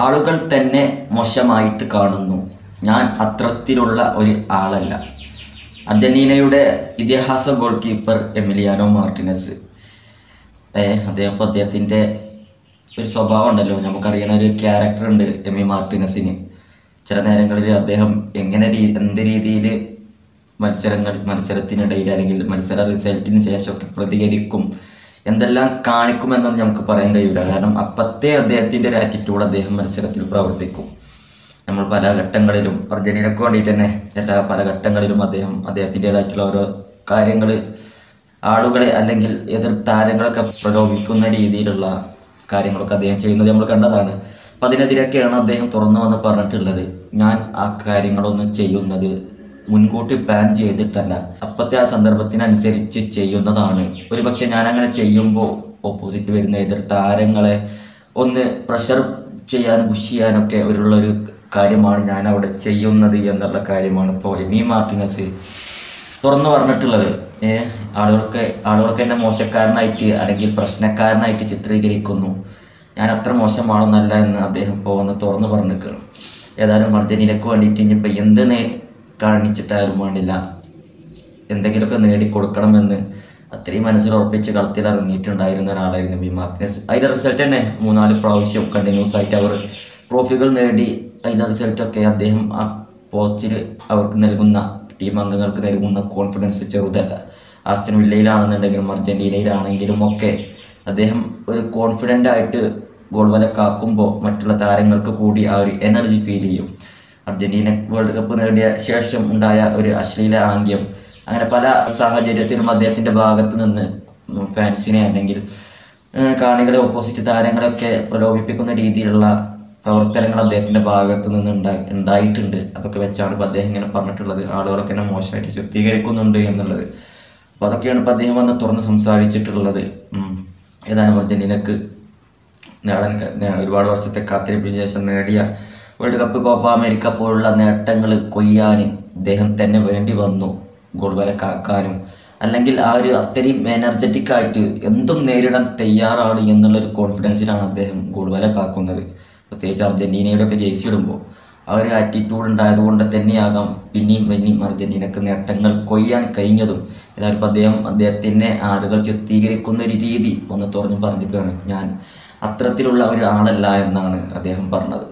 ആളുകൾ തന്നെ മോശമായിട്ട് കാണുന്നു. ഞാൻ അത്തരത്തിലുള്ള ഒരു ആളല്ല. അർജന്റീനയുടെ ഇതിഹാസ ഗോൾ കീപ്പർ എമിലിയാനോ മാർട്ടിനസ്. അദ്ദേഹത്തിൻ്റെ ഒരു സ്വഭാവം ഉണ്ടല്ലോ, നമുക്കറിയണ ഒരു ക്യാരക്ടർ ഉണ്ട് എമി മാർട്ടിനസിന്. ചില നേരങ്ങളിൽ അദ്ദേഹം എന്ത് രീതിയിൽ മത്സരത്തിനിടയിൽ അല്ലെങ്കിൽ മത്സര റിസൾട്ടിന് ശേഷമൊക്കെ പ്രതികരിക്കും, എന്തെല്ലാം കാണിക്കുമെന്നൊന്നും നമുക്ക് പറയാൻ കഴിയില്ല. കാരണം അപ്പത്തെ അദ്ദേഹത്തിൻ്റെ ഒരു ആറ്റിറ്റ്യൂഡ് അദ്ദേഹം മത്സരത്തിൽ പ്രവർത്തിക്കും. നമ്മൾ പല ഘട്ടങ്ങളിലും അർജന്റീനക്ക് വേണ്ടിയിട്ട് തന്നെ പല ഘട്ടങ്ങളിലും അദ്ദേഹത്തിൻ്റെതായിട്ടുള്ള ഓരോ കാര്യങ്ങൾ ആളുകളെ അല്ലെങ്കിൽ എതിർ താരങ്ങളൊക്കെ പ്രലോഭിക്കുന്ന രീതിയിലുള്ള കാര്യങ്ങളൊക്കെ അദ്ദേഹം ചെയ്യുന്നത് നമ്മൾ കണ്ടതാണ്. അപ്പം അതിനെതിരെയൊക്കെയാണ് അദ്ദേഹം തുറന്നു വന്ന് പറഞ്ഞിട്ടുള്ളത്. ഞാൻ ആ കാര്യങ്ങളൊന്നും ചെയ്യുന്നത് മുൻകൂട്ടി പ്ലാൻ ചെയ്തിട്ടല്ല, അപ്പോഴത്തെ ആ സന്ദർഭത്തിനനുസരിച്ച് ചെയ്യുന്നതാണ്. ഒരുപക്ഷെ ഞാനങ്ങനെ ചെയ്യുമ്പോൾ ഓപ്പോസിറ്റ് വരുന്ന എതിർ താരങ്ങളെ ഒന്ന് പ്രഷർ ചെയ്യാനും പുഷ് ചെയ്യാനൊക്കെ ഉള്ളൊരു കാര്യമാണ് ഞാൻ അവിടെ ചെയ്യുന്നത് എന്നുള്ള കാര്യമാണ് ഇപ്പോൾ എമി മാർട്ടിനസ് തുറന്നു പറഞ്ഞിട്ടുള്ളത്. ആളുകൾക്ക് എന്നെ മോശക്കാരനായിട്ട് അല്ലെങ്കിൽ പ്രശ്നക്കാരനായിട്ട് ചിത്രീകരിക്കുന്നു, ഞാൻ അത്ര മോശമാണെന്നല്ല എന്ന് അദ്ദേഹം ഇപ്പോൾ വന്ന് തുറന്നു പറഞ്ഞിരിക്കുകയാണ്. ഏതായാലും അർജന്റീനക്ക് വേണ്ടിയിട്ട് ഇനിയിപ്പോൾ എന്ത് കാണിച്ചിട്ടായാലും വേണ്ടില്ല, എന്തെങ്കിലുമൊക്കെ നേടിക്കൊടുക്കണമെന്ന് അത്രയും മനസ്സിലുറപ്പിച്ച് കളത്തിൽ ഇറങ്ങിയിട്ടുണ്ടായിരുന്ന ഒരാളായിരുന്നു എമി മാർട്ടിനസ്. അതിൻ്റെ റിസൾട്ട് തന്നെ 3-4 പ്രാവശ്യം കണ്ടിന്യൂസ് ആയിട്ട് അവർ ട്രോഫികൾ നേടി. അതിൻ്റെ റിസൾട്ടൊക്കെ അദ്ദേഹം ആ പോസ്റ്റിൽ അവർക്ക് നൽകുന്ന ടീം അംഗങ്ങൾക്ക് നൽകുന്ന കോൺഫിഡൻസ് ചെറുതല്ല. ആസ്റ്റൺ വില്ലയിലാണെന്നുണ്ടെങ്കിലും അർജന്റീനയിലാണെങ്കിലും ഒക്കെ അദ്ദേഹം ഒരു കോൺഫിഡൻ്റ് ആയിട്ട് ഗോൾ വല കാക്കുമ്പോൾ മറ്റുള്ള താരങ്ങൾക്ക് കൂടി ആ ഒരു എനർജി ഫീൽ ചെയ്യും. അർജന്റീന വേൾഡ് കപ്പ് നേടിയ ശേഷം ഉണ്ടായ ഒരു അശ്ലീല ആംഗ്യം, അങ്ങനെ പല സാഹചര്യത്തിലും അദ്ദേഹത്തിൻ്റെ ഭാഗത്ത് നിന്ന് ഫാൻസിനെ അല്ലെങ്കിൽ കാണികളെ ഓപ്പോസിറ്റ് താരങ്ങളെയൊക്കെ പ്രലോഭിപ്പിക്കുന്ന രീതിയിലുള്ള പ്രവർത്തനങ്ങൾ അദ്ദേഹത്തിൻ്റെ ഭാഗത്ത് നിന്ന് ഉണ്ടായിട്ടുണ്ട്. അതൊക്കെ വെച്ചാണ് ഇപ്പോൾ അദ്ദേഹം ഇങ്ങനെ പറഞ്ഞിട്ടുള്ളത്. ആളുകളൊക്കെ എന്നെ മോശമായിട്ട് ചിത്രീകരിക്കുന്നുണ്ട് എന്നുള്ളത്. അപ്പോൾ അതൊക്കെയാണ് ഇപ്പോൾ അദ്ദേഹം വന്ന് തുറന്ന് സംസാരിച്ചിട്ടുള്ളത്. ഏതാനും അർജന്റീനക്ക് ഒരുപാട് വർഷത്തെ കാത്തിരിപ്പിന് ശേഷം നേടിയ വേൾഡ് കപ്പ്, കോപ്പ അമേരിക്ക പോലുള്ള നേട്ടങ്ങൾ കൊയ്യാൻ അദ്ദേഹം തന്നെ വേണ്ടി വന്നു. ഗോൾ വല കാക്കാനും അല്ലെങ്കിൽ ആ ഒരു അത്രയും എനർജറ്റിക് ആയിട്ട് എന്തും നേരിടാൻ തയ്യാറാണ് എന്നുള്ളൊരു കോൺഫിഡൻസിലാണ് അദ്ദേഹം ഗോൾ വല കാക്കുന്നത്. പ്രത്യേകിച്ച് അർജന്റീനയുടെ ഒക്കെ ജേഴ്സി ഇടുമ്പോൾ ആ ഒരു ആറ്റിറ്റ്യൂഡ് ഉണ്ടായതുകൊണ്ട് തന്നെയാകാം പിന്നെയും അർജന്റീനക്ക് നേട്ടങ്ങൾ കൊയ്യാൻ കഴിഞ്ഞതും. ഏതായാലും അദ്ദേഹത്തിൻ്റെ ആളുകൾ ചിത്രീകരിക്കുന്ന ഒരു രീതി ഒന്ന് തുറന്നു പറഞ്ഞിരിക്കുകയാണ്. ഞാൻ അത്തരത്തിലുള്ള ഒരു ആളല്ല എന്നാണ് അദ്ദേഹം പറഞ്ഞത്.